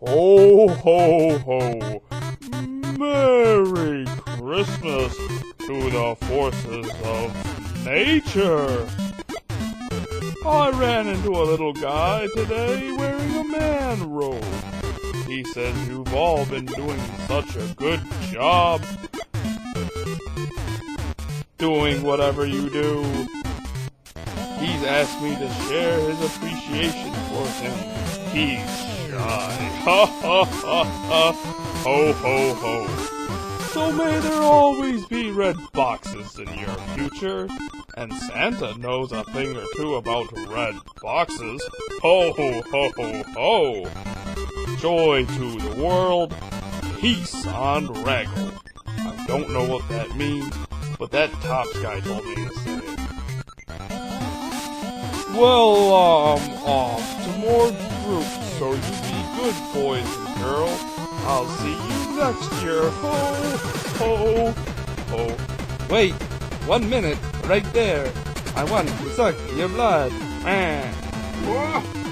Ho, ho, ho. Merry Christmas to the forces of nature. I ran into a little guy today wearing a man robe. He says you've all been doing such a good job doing whatever you do. He's asked me to share his appreciation for him. He's shy. Ha ha ha ha. Ho ho ho. So may there always be red boxes in your future. And Santa knows a thing or two about red boxes. Ho ho ho ho ho. Joy to the world. Peace on Raggle. I don't know what that means, but that Tops guy told me to say it. Well, off to more groups, so you be good boys and girls. I'll see you next year. Ho, ho, ho. Wait, 1 minute, right there. I want to suck your blood. Ah.